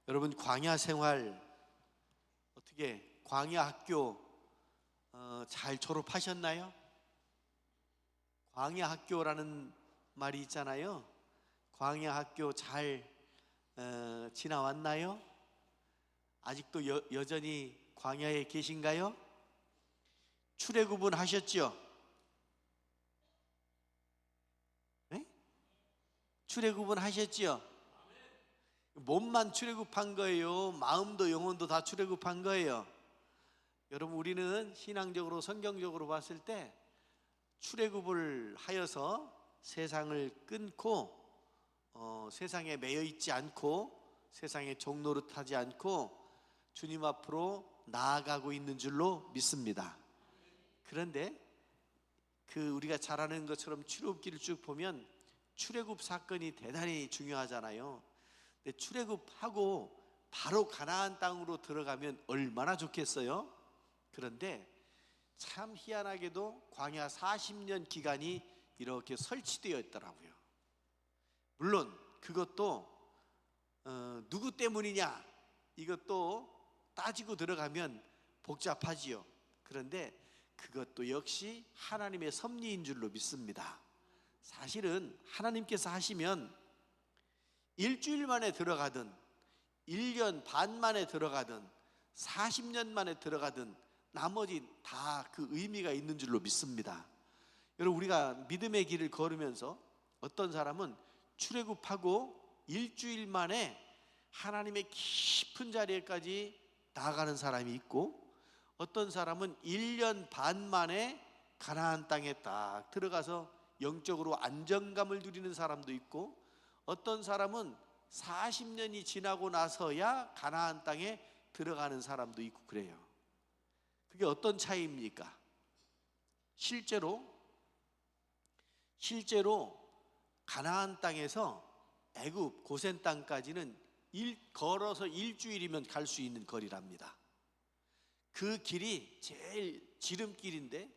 여러분, 광야 생활 어떻게 광야 학교 잘 졸업하셨나요? 광야 학교라는 말이 있잖아요. 광야 학교 잘 지나왔나요? 아직도 여전히 광야에 계신가요? 출애굽은 하셨죠? 네? 출애굽은 하셨죠? 몸만 출애굽한 거예요? 마음도 영혼도 다 출애굽한 거예요? 여러분, 우리는 신앙적으로 성경적으로 봤을 때 출애굽을 하여서 세상을 끊고 세상에 매여 있지 않고 세상에 종노릇하지 않고 주님 앞으로 나아가고 있는 줄로 믿습니다. 그런데 우리가 잘 아는 것처럼 출애굽기를 쭉 보면 출애굽 사건이 대단히 중요하잖아요. 근데 출애굽하고 바로 가나안 땅으로 들어가면 얼마나 좋겠어요? 그런데 참 희한하게도 광야 40년 기간이 이렇게 설치되어 있더라고요. 물론 그것도 누구 때문이냐, 이것도 따지고 들어가면 복잡하지요. 그런데 그것도 역시 하나님의 섭리인 줄로 믿습니다. 사실은 하나님께서 하시면 일주일 만에 들어가든 1년 반 만에 들어가든 40년 만에 들어가든 나머지 다 그 의미가 있는 줄로 믿습니다. 여러분, 우리가 믿음의 길을 걸으면서 어떤 사람은 출애굽하고 일주일 만에 하나님의 깊은 자리에까지 나아가는 사람이 있고, 어떤 사람은 1년 반 만에 가나안 땅에 딱 들어가서 영적으로 안정감을 누리는 사람도 있고, 어떤 사람은 40년이 지나고 나서야 가나안 땅에 들어가는 사람도 있고 그래요. 그게 어떤 차이입니까? 실제로 가나안 땅에서 애굽 고센 땅까지는 걸어서 일주일이면 갈 수 있는 거리랍니다. 그 길이 제일 지름길인데,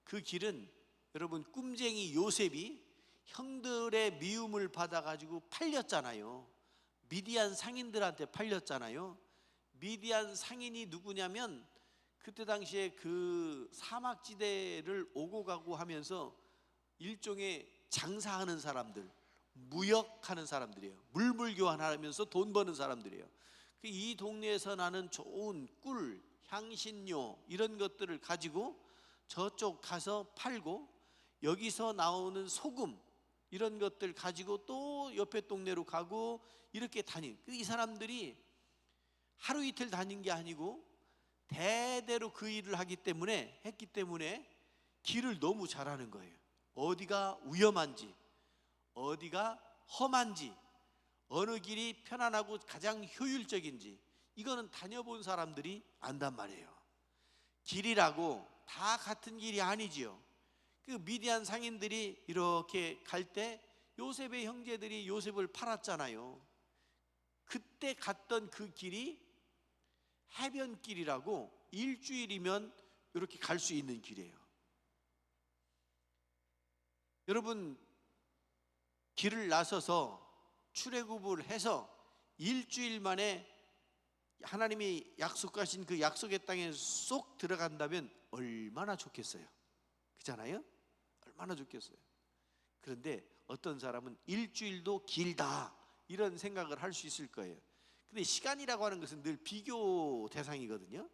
그 길은 여러분, 꿈쟁이 요셉이 형들의 미움을 받아가지고 팔렸잖아요. 미디안 상인들한테 팔렸잖아요. 미디안 상인이 누구냐면 그때 당시에 그 사막지대를 오고 가고 하면서 일종의 장사하는 사람들, 무역하는 사람들이에요. 물물 교환하면서 돈 버는 사람들이에요. 이 동네에서 나는 좋은 꿀, 향신료 이런 것들을 가지고 저쪽 가서 팔고, 여기서 나오는 소금 이런 것들 가지고 또 옆에 동네로 가고 이렇게 이 사람들이 하루 이틀 다닌 게 아니고 대대로 그 일을 했기 때문에 길을 너무 잘 아는 거예요. 어디가 위험한지, 어디가 험한지, 어느 길이 편안하고 가장 효율적인지, 이거는 다녀본 사람들이 안단 말이에요. 길이라고 다 같은 길이 아니지요. 그 미디안 상인들이 이렇게 갈 때 요셉의 형제들이 요셉을 팔았잖아요. 그때 갔던 그 길이 해변길이라고 일주일이면 이렇게 갈 수 있는 길이에요. 여러분, 길을 나서서 출애굽을 해서 일주일 만에 하나님이 약속하신 그 약속의 땅에 쏙 들어간다면 얼마나 좋겠어요. 그렇잖아요? 얼마나 좋겠어요. 그런데 어떤 사람은 일주일도 길다 이런 생각을 할 수 있을 거예요. 근데 시간이라고 하는 것은 늘 비교 대상이거든요.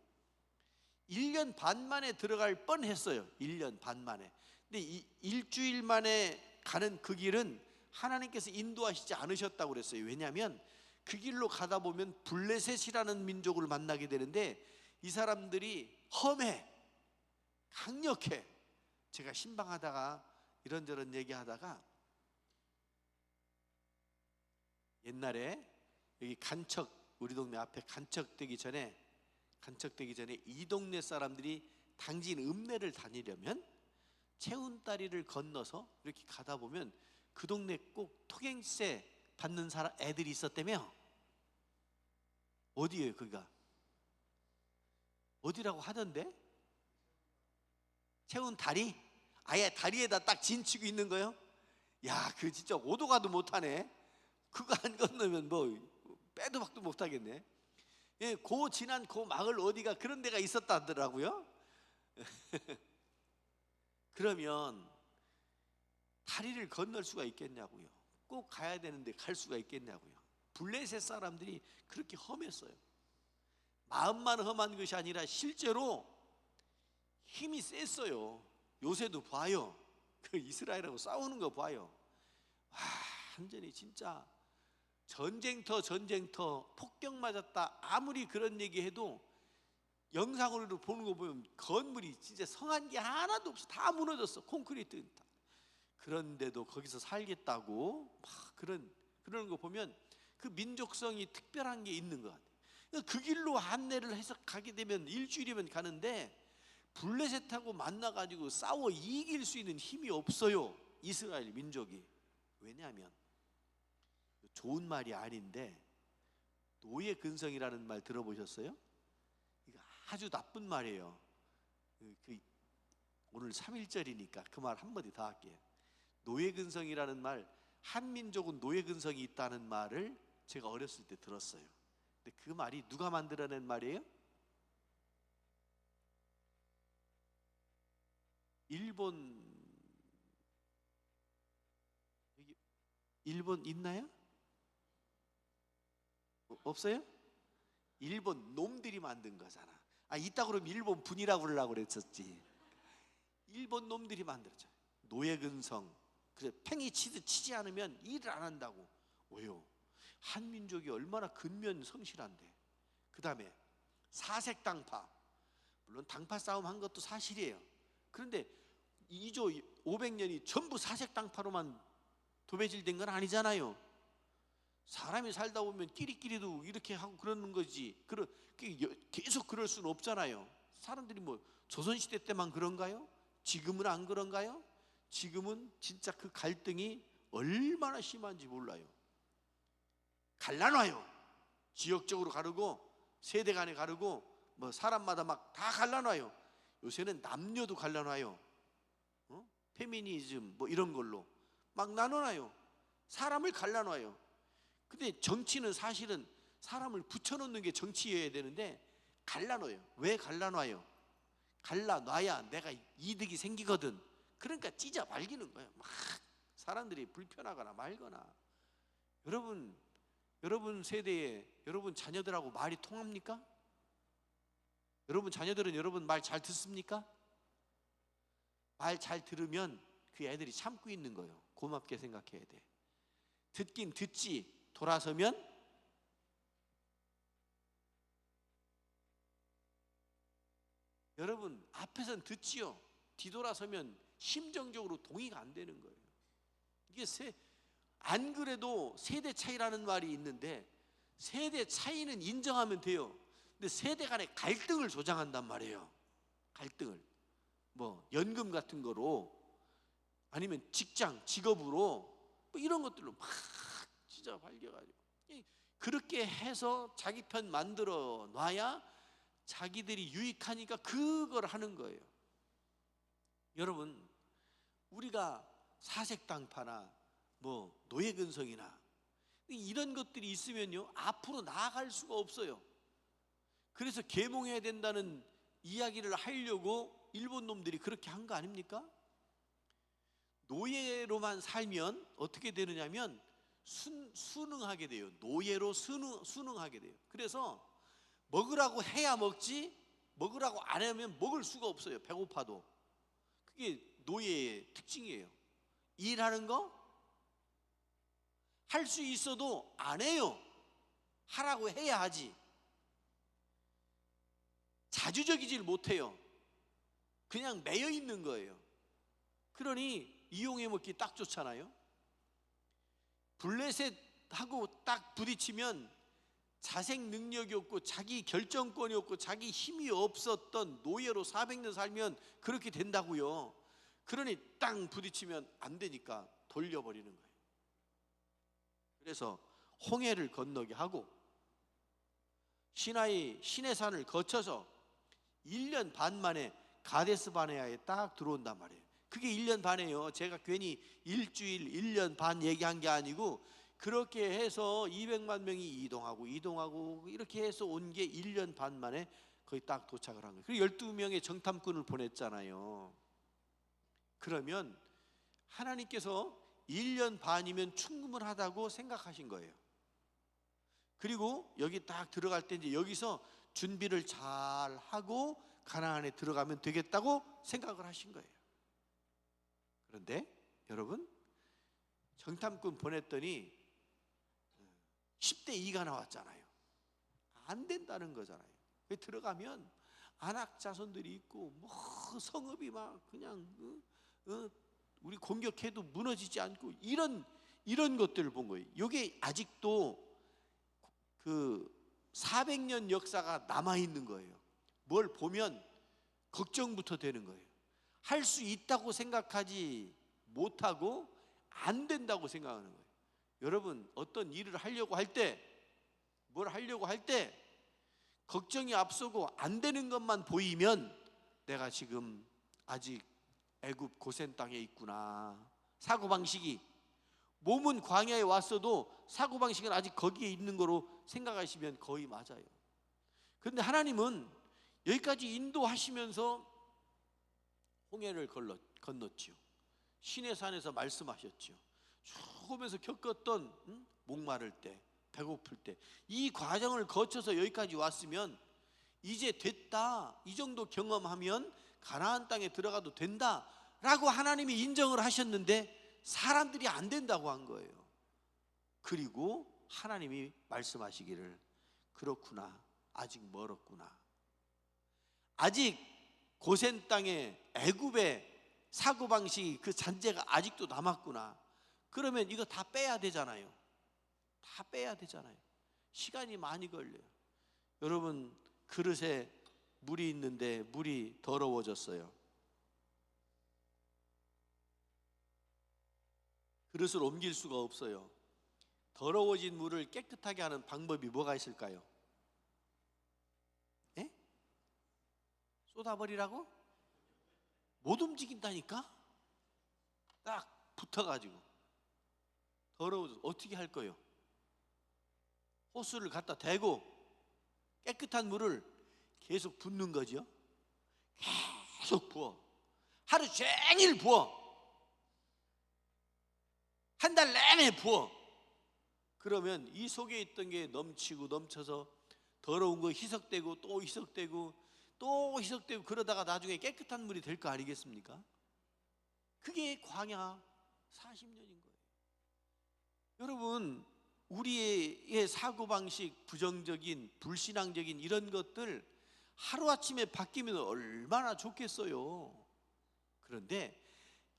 1년 반 만에 들어갈 뻔했어요. 1년 반 만에. 근데 일주일 만에 가는 그 길은 하나님께서 인도하시지 않으셨다고 그랬어요. 왜냐하면 그 길로 가다 보면 블레셋이라는 민족을 만나게 되는데, 이 사람들이 험해, 강력해. 제가 신방하다가 이런저런 얘기하다가 옛날에 여기 우리 동네 앞에 간척되기 전에 이 동네 사람들이 당진 읍내를 다니려면 채운다리를 건너서 이렇게 가다 보면 그 동네 꼭 토갱세 받는 애들이 있었다며. 어디예요? 그가 어디라고 하던데? 채운다리? 아예 다리에다 딱 진치고 있는 거예요? 야, 그 진짜 오도 가도 못하네. 그거 안 건너면 뭐 빼도 박도 못하겠네. 예, 고 지난 고 마을 어디가 그런 데가 있었다더라고요. 그러면 다리를 건널 수가 있겠냐고요. 꼭 가야 되는데 갈 수가 있겠냐고요. 블레셋 사람들이 그렇게 험했어요. 마음만 험한 것이 아니라 실제로 힘이 셌어요. 요새도 봐요. 그 이스라엘하고 싸우는 거 봐요. 와, 완전히 진짜 전쟁터 폭격 맞았다. 아무리 그런 얘기해도 영상으로 보는 거 보면 건물이 진짜 성한 게 하나도 없어. 다 무너졌어. 콘크리트. 그런데도 거기서 살겠다고 막 그러는 거 보면 그 민족성이 특별한 게 있는 것 같아요. 그 길로 안내를 해서 가게 되면 일주일이면 가는데 블레셋하고 만나가지고 싸워 이길 수 있는 힘이 없어요. 이스라엘 민족이. 왜냐하면 좋은 말이 아닌데 노예 근성이라는 말 들어보셨어요? 이거 아주 나쁜 말이에요. 오늘 3.1절이니까 그 말 한마디 더 할게요. 노예 근성이라는 말, 한민족은 노예 근성이 있다는 말을 제가 어렸을 때 들었어요. 근데 그 말이 누가 만들어낸 말이에요? 일본 있나요? 없어요? 일본 놈들이 만든 거잖아. 있다 그러면 일본 분이라고 그러려고 그랬었지. 일본 놈들이 만들었죠. 노예 근성. 그래 팽이 치듯 치지 않으면 일을 안 한다고. 왜요? 한민족이 얼마나 근면 성실한데. 그 다음에 사색 당파. 물론 당파 싸움 한 것도 사실이에요. 그런데 2조 500년이 전부 사색 당파로만 도배질된 건 아니잖아요. 사람이 살다 보면 끼리끼리도 이렇게 하고 그러는 거지. 계속 그럴 수는 없잖아요. 사람들이 뭐 조선시대 때만 그런가요? 지금은 안 그런가요? 지금은 진짜 그 갈등이 얼마나 심한지 몰라요. 갈라놔요. 지역적으로 가르고 세대 간에 가르고 뭐 사람마다 막 다 갈라놔요. 요새는 남녀도 갈라놔요. 페미니즘 뭐 이런 걸로 막 나눠놔요. 사람을 갈라놔요. 근데 정치는 사실은 사람을 붙여놓는 게 정치여야 되는데 갈라놔요. 왜 갈라놔요? 갈라놔야 내가 이득이 생기거든. 그러니까 찢어 말기는 거예요. 막 사람들이 불편하거나 말거나. 여러분 세대에 여러분 자녀들하고 말이 통합니까? 여러분 자녀들은 여러분 말 잘 듣습니까? 말 잘 들으면 그 애들이 참고 있는 거예요. 고맙게 생각해야 돼. 듣긴 듣지 돌아서면 여러분 앞에선 듣지요. 뒤돌아서면 심정적으로 동의가 안 되는 거예요. 이게 안 그래도 세대 차이라는 말이 있는데 세대 차이는 인정하면 돼요. 근데 세대 간의 갈등을 조장한단 말이에요. 갈등을 뭐 연금 같은 거로 아니면 직장, 직업으로 뭐 이런 것들로 막 진짜 발겨가지고 그렇게 해서 자기 편 만들어 놔야 자기들이 유익하니까 그걸 하는 거예요. 여러분 우리가 사색당파나 뭐 노예근성이나 이런 것들이 있으면요 앞으로 나아갈 수가 없어요. 그래서 계몽해야 된다는 이야기를 하려고 일본 놈들이 그렇게 한 거 아닙니까? 노예로만 살면 어떻게 되느냐면 순응하게 돼요. 노예로 순응하게 돼요. 그래서 먹으라고 해야 먹지 먹으라고 안 하면 먹을 수가 없어요. 배고파도. 그게 노예의 특징이에요. 일하는 거 할 수 있어도 안 해요. 하라고 해야 하지. 자주적이질 못해요. 그냥 매여 있는 거예요. 그러니 이용해 먹기 딱 좋잖아요. 블레셋하고 딱 부딪히면 자생 능력이 없고 자기 결정권이 없고 자기 힘이 없었던 노예로 400년 살면 그렇게 된다고요. 그러니 땅 부딪히면 안 되니까 돌려버리는 거예요. 그래서 홍해를 건너게 하고 시내산을 거쳐서 1년 반 만에 가데스 바네아에 딱 들어온단 말이에요. 그게 1년 반이에요. 제가 괜히 일주일, 1년 반 얘기한 게 아니고 그렇게 해서 200만 명이 이동하고 이렇게 해서 온 게 1년 반 만에 거의 딱 도착을 한 거예요. 그리고 12명의 정탐꾼을 보냈잖아요. 그러면 하나님께서 1년 반이면 충분하다고 생각하신 거예요. 그리고 여기 딱 들어갈 때 이제 여기서 준비를 잘 하고 가나안에 들어가면 되겠다고 생각을 하신 거예요. 그런데 여러분, 정탐꾼 보냈더니 10대 2가 나왔잖아요. 안 된다는 거잖아요. 들어가면 안악 자손들이 있고 뭐 성읍이 막 그냥 우리 공격해도 무너지지 않고 이런 것들을 본 거예요. 이게 아직도 그 400년 역사가 남아 있는 거예요. 뭘 보면 걱정부터 되는 거예요. 할 수 있다고 생각하지 못하고 안 된다고 생각하는 거예요. 여러분, 어떤 일을 하려고 할 때, 뭘 하려고 할 때 걱정이 앞서고 안 되는 것만 보이면 내가 지금 아직 애굽 고센 땅에 있구나. 사고방식이, 몸은 광야에 왔어도 사고방식은 아직 거기에 있는 거로 생각하시면 거의 맞아요. 그런데 하나님은 여기까지 인도하시면서 홍해를 건넜지요. 시내산에서 말씀하셨지요. 쭉 오면서 겪었던 목마를 때, 배고플 때, 이 과정을 거쳐서 여기까지 왔으면 이제 됐다, 이 정도 경험하면 가나안 땅에 들어가도 된다 라고 하나님이 인정을 하셨는데 사람들이 안 된다고 한 거예요. 그리고 하나님이 말씀하시기를, 그렇구나, 아직 멀었구나, 아직 고센 땅에 애굽의 사고방식이 그 잔재가 아직도 남았구나. 그러면 이거 다 빼야 되잖아요. 다 빼야 되잖아요. 시간이 많이 걸려요. 여러분, 그릇에 물이 있는데 물이 더러워졌어요. 그릇을 옮길 수가 없어요. 더러워진 물을 깨끗하게 하는 방법이 뭐가 있을까요? 예? 쏟아버리라고? 못 움직인다니까? 딱 붙어가지고 더러워져서 어떻게 할 거예요? 호스를 갖다 대고 깨끗한 물을 계속 붓는 거죠. 계속 부어. 하루 종일 부어. 한 달 내내 부어. 그러면 이 속에 있던 게 넘치고 넘쳐서 더러운 거 희석되고 또 희석되고 또 희석되고, 그러다가 나중에 깨끗한 물이 될 거 아니겠습니까? 그게 광야 40년인 거예요. 여러분, 우리의 사고방식, 부정적인, 불신앙적인 이런 것들 하루아침에 바뀌면 얼마나 좋겠어요. 그런데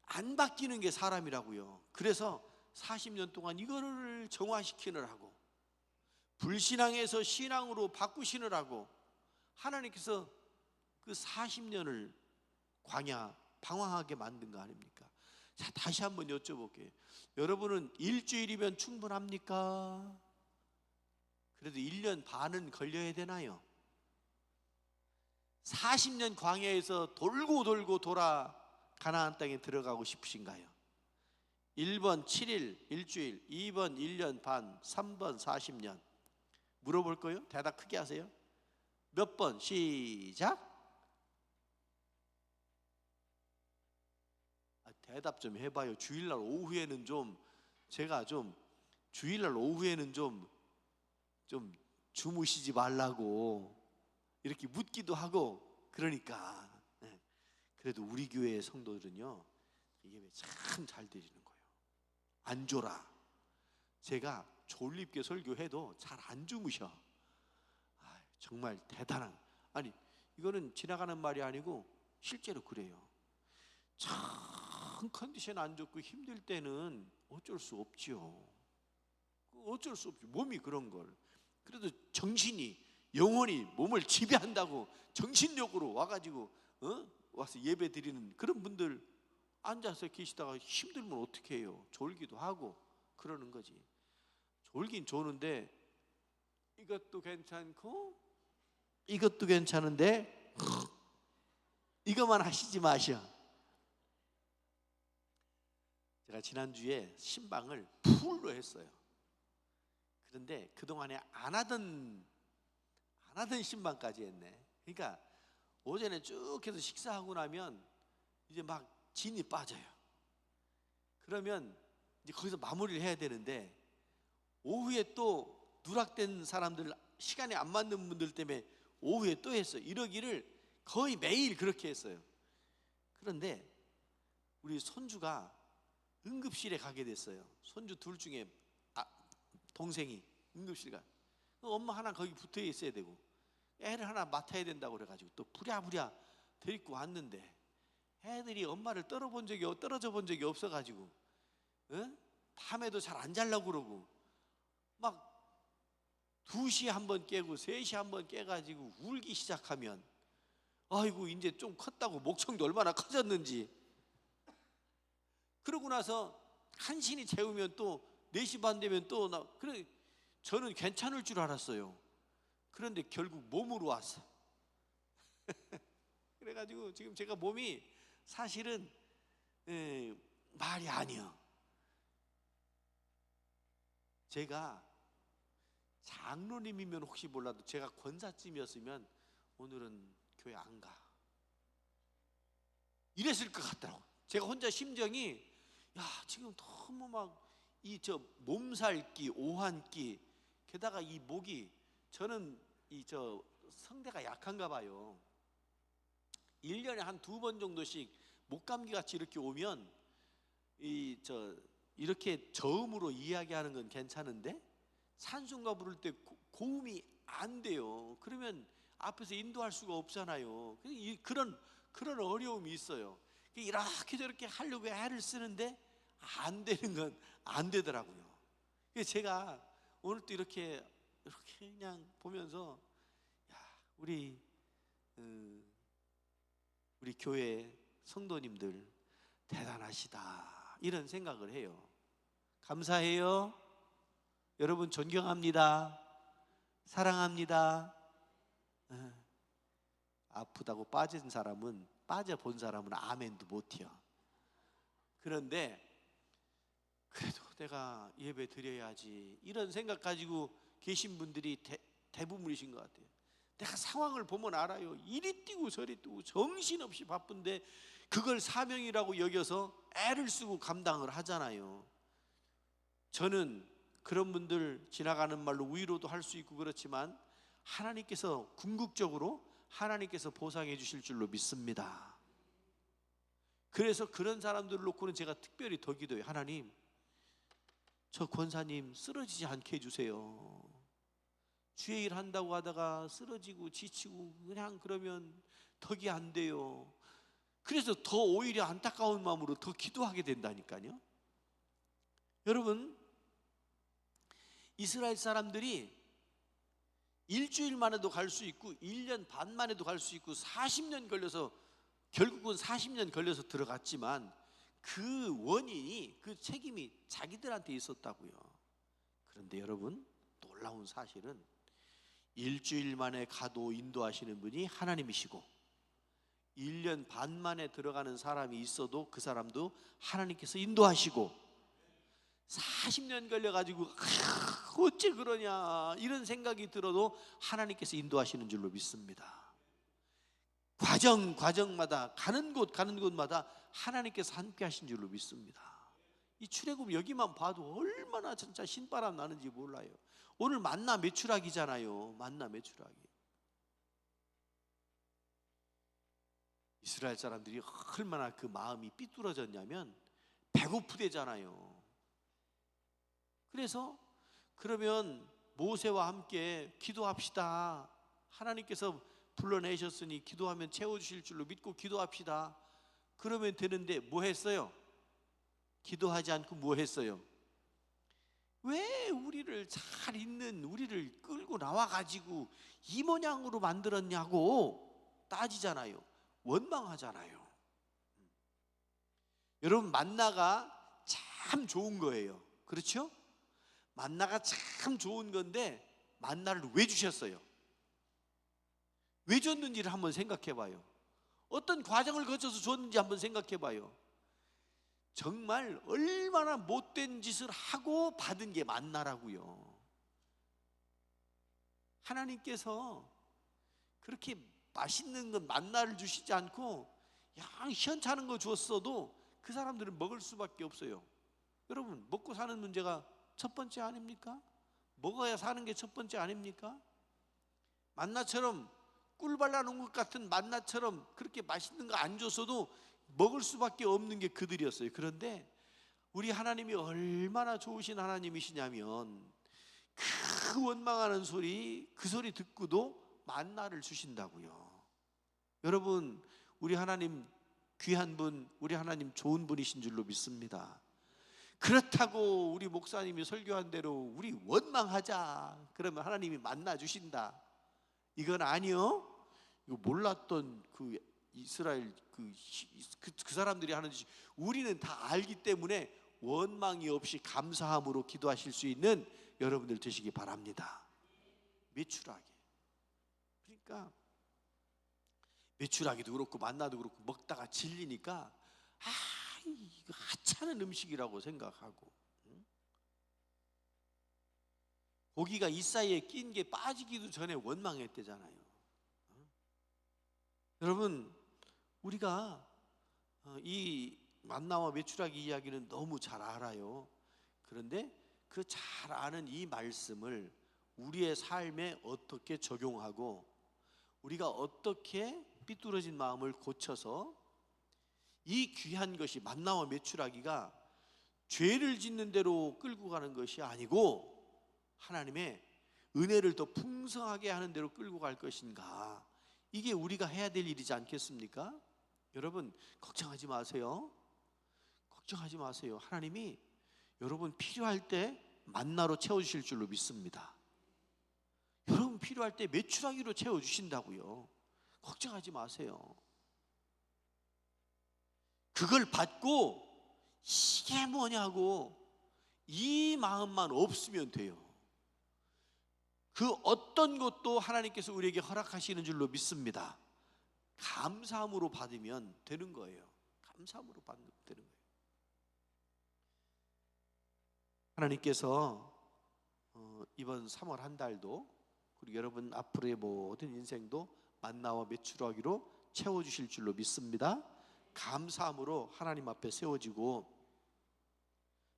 안 바뀌는 게 사람이라고요. 그래서 40년 동안 이거를 정화시키느라고, 불신앙에서 신앙으로 바꾸시느라고 하나님께서 그 40년을 광야 방황하게 만든 거 아닙니까? 자, 다시 한번 여쭤볼게요. 여러분은 일주일이면 충분합니까? 그래도 1년 반은 걸려야 되나요? 40년 광야에서 돌고 돌고 돌아 가나안 땅에 들어가고 싶으신가요? 1번 7일 일주일, 2번 1년 반, 3번 40년. 물어볼 거예요? 대답 크게 하세요. 몇 번? 시작. 대답 좀 해봐요. 주일날 오후에는 제가 주일날 오후에는 좀 주무시지 말라고 이렇게 묻기도 하고 그러니까. 그래도 우리 교회의 성도들은요, 이게 참 잘 드리는 거예요. 안 졸아. 제가 졸립게 설교해도 잘 안 주무셔. 정말 대단한. 아니, 이거는 지나가는 말이 아니고 실제로 그래요. 참 컨디션 안 좋고 힘들 때는 어쩔 수 없지요. 어쩔 수 없지, 몸이 그런 걸. 그래도 정신이, 영혼이 몸을 지배한다고 정신력으로 와가지고 와서 예배 드리는 그런 분들, 앉아서 계시다가 힘들면 어떻게 해요? 졸기도 하고 그러는 거지. 졸긴 조는데 이것도 괜찮고 이것도 괜찮은데 이것만 하시지 마셔. 제가 지난주에 신방을 풀로 했어요. 그런데 그동안에 안 하던 신방까지 했네. 그러니까 오전에 쭉 해서 식사하고 나면 이제 막 진이 빠져요. 그러면 이제 거기서 마무리를 해야 되는데, 오후에 또 누락된 사람들, 시간이 안 맞는 분들 때문에 오후에 또 했어요. 이러기를 거의 매일 그렇게 했어요. 그런데 우리 손주가 응급실에 가게 됐어요. 손주 둘 중에 동생이 응급실 가. 엄마 하나 거기 붙어 있어야 되고 애를 하나 맡아야 된다고 그래가지고 또 부랴부랴 데리고 왔는데, 애들이 엄마를 떨어져 본 적이 없어가지고 밤에도 잘 안 자려고 그러고 막 2시에 한 번 깨고 3시에 한 번 깨가지고 울기 시작하면, 아이고 이제 좀 컸다고 목청도 얼마나 커졌는지. 그러고 나서 간신히 재우면 또 4시 반 되면 또 그래. 저는 괜찮을 줄 알았어요. 그런데 결국 몸으로 왔어. 그래가지고 지금 제가 몸이 사실은 말이 아니요. 제가 장로님이면 혹시 몰라도 제가 권사쯤이었으면 오늘은 교회 안 가, 이랬을 것 같더라고. 제가 혼자 심정이, 야 지금 너무 막 이 몸살기, 오한기, 게다가 이 목이, 저는 이 성대가 약한가 봐요. 1년에 한 2번 정도씩 목감기 같이 이렇게 오면 이렇게 저음으로 이야기하는 건 괜찮은데 찬송가 부를 때 고음이 안 돼요. 그러면 앞에서 인도할 수가 없잖아요. 그런 어려움이 있어요. 이렇게 저렇게 하려고 애를 쓰는데 안 되는 건 안 되더라고요. 그래서 제가 오늘 또 이렇게 그냥 보면서, 야, 우리 교회 성도님들 대단하시다, 이런 생각을 해요. 감사해요. 여러분 존경합니다. 사랑합니다. 아프다고 빠진 사람은, 빠져본 사람은 아멘도 못해요. 그런데 그래도 내가 예배 드려야지, 이런 생각 가지고 계신 분들이 대부분이신 것 같아요. 내가 상황을 보면 알아요. 이리 뛰고 저리 뛰고 정신없이 바쁜데 그걸 사명이라고 여겨서 애를 쓰고 감당을 하잖아요. 저는 그런 분들 지나가는 말로 위로도 할 수 있고 그렇지만, 하나님께서 궁극적으로 하나님께서 보상해 주실 줄로 믿습니다. 그래서 그런 사람들을 놓고는 제가 특별히 더 기도해요. 하나님, 저 권사님 쓰러지지 않게 해주세요. 주의 일 한다고 하다가 쓰러지고 지치고 그냥 그러면 덕이 안 돼요. 그래서 더 오히려 안타까운 마음으로 더 기도하게 된다니까요. 여러분, 이스라엘 사람들이 일주일 만에도 갈 수 있고 1년 반 만에도 갈 수 있고 40년 걸려서, 결국은 40년 걸려서 들어갔지만 그 원인이, 그 책임이 자기들한테 있었다고요. 그런데 여러분, 놀라운 사실은 일주일 만에 가도 인도하시는 분이 하나님이시고 1년 반 만에 들어가는 사람이 있어도 그 사람도 하나님께서 인도하시고, 40년 걸려가지고 어째 그러냐 이런 생각이 들어도 하나님께서 인도하시는 줄로 믿습니다. 과정마다 가는 곳마다 하나님께서 함께 하신 줄로 믿습니다. 이 출애굽 여기만 봐도 얼마나 진짜 신바람 나는지 몰라요. 오늘 만나 메추라기잖아요. 만나 메추라기. 이스라엘 사람들이 얼마나 그 마음이 삐뚤어졌냐면 배고프대잖아요. 그래서 그러면 모세와 함께 기도합시다. 하나님께서 불러내셨으니 기도하면 채워주실 줄로 믿고 기도합시다. 그러면 되는데 뭐 했어요? 기도하지 않고 뭐 했어요? 왜 우리를 잘 있는 우리를 끌고 나와가지고 이 모양으로 만들었냐고 따지잖아요. 원망하잖아요. 여러분, 만나가 참 좋은 거예요. 그렇죠? 만나가 참 좋은 건데 만나를 왜 주셨어요? 왜 줬는지를 한번 생각해 봐요. 어떤 과정을 거쳐서 줬는지 한번 생각해 봐요. 정말 얼마나 못된 짓을 하고 받은 게 만나라고요. 하나님께서 그렇게 맛있는 건 만나를 주시지 않고 양 시원찮은 거 주었어도 그 사람들은 먹을 수밖에 없어요. 여러분, 먹고 사는 문제가 첫 번째 아닙니까? 먹어야 사는 게 첫 번째 아닙니까? 만나처럼 꿀 발라놓은 것 같은 만나처럼 그렇게 맛있는 거 안 줬어도 먹을 수밖에 없는 게 그들이었어요. 그런데 우리 하나님이 얼마나 좋으신 하나님이시냐면 그 원망하는 소리, 그 소리 듣고도 만나를 주신다고요. 여러분, 우리 하나님 귀한 분, 우리 하나님 좋은 분이신 줄로 믿습니다. 그렇다고 우리 목사님이 설교한 대로 우리 원망하자 그러면 하나님이 만나 주신다, 이건 아니요. 이거 몰랐던 그 이스라엘 그 사람들이 하는 짓이 우리는 다 알기 때문에 원망이 없이 감사함으로 기도하실 수 있는 여러분들 되시기 바랍니다. 메추라기. 그러니까 메추라기도 그렇고 만나도 그렇고 먹다가 질리니까 이거 하찮은 음식이라고 생각하고, 고기가 이 사이에 낀 게 빠지기도 전에 원망했대잖아요. 여러분, 우리가 이 만나와 메추라기 이야기는 너무 잘 알아요. 그런데 그 잘 아는 이 말씀을 우리의 삶에 어떻게 적용하고 우리가 어떻게 삐뚤어진 마음을 고쳐서 이 귀한 것이 만나와 메추라기가 죄를 짓는 대로 끌고 가는 것이 아니고 하나님의 은혜를 더 풍성하게 하는 대로 끌고 갈 것인가, 이게 우리가 해야 될 일이지 않겠습니까? 여러분, 걱정하지 마세요. 걱정하지 마세요. 하나님이 여러분 필요할 때 만나로 채워주실 줄로 믿습니다. 여러분 필요할 때 메추라기로 채워주신다고요. 걱정하지 마세요. 그걸 받고 이게 뭐냐고 이 마음만 없으면 돼요. 그 어떤 것도 하나님께서 우리에게 허락하시는 줄로 믿습니다. 감사함으로 받으면 되는 거예요. 감사함으로 받으면 되는 거예요. 하나님께서 이번 3월 한 달도 그리고 여러분 앞으로의 모든 인생도 만나와 메추라기로 채워주실 줄로 믿습니다. 감사함으로 하나님 앞에 세워지고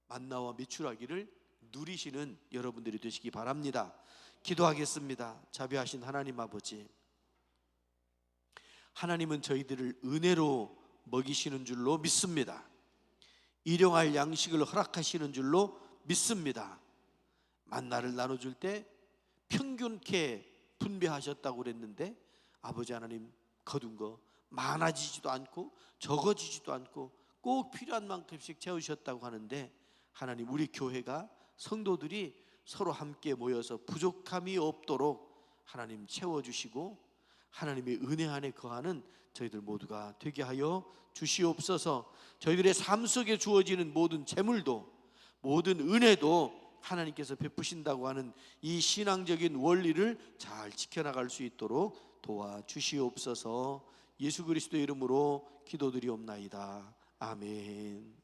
만나와 메추라기를 누리시는 여러분들이 되시기 바랍니다. 기도하겠습니다. 자비하신 하나님 아버지, 하나님은 저희들을 은혜로 먹이시는 줄로 믿습니다. 일용할 양식을 허락하시는 줄로 믿습니다. 만나를 나눠줄 때 평균케 분배하셨다고 그랬는데 아버지 하나님, 거둔 거 많아지지도 않고 적어지지도 않고 꼭 필요한 만큼씩 채우셨다고 하는데, 하나님, 우리 교회가 성도들이 서로 함께 모여서 부족함이 없도록 하나님 채워주시고 하나님의 은혜 안에 거하는 저희들 모두가 되게 하여 주시옵소서. 저희들의 삶 속에 주어지는 모든 재물도 모든 은혜도 하나님께서 베푸신다고 하는 이 신앙적인 원리를 잘 지켜나갈 수 있도록 도와주시옵소서. 예수 그리스도의 이름으로 기도드리옵나이다. 아멘.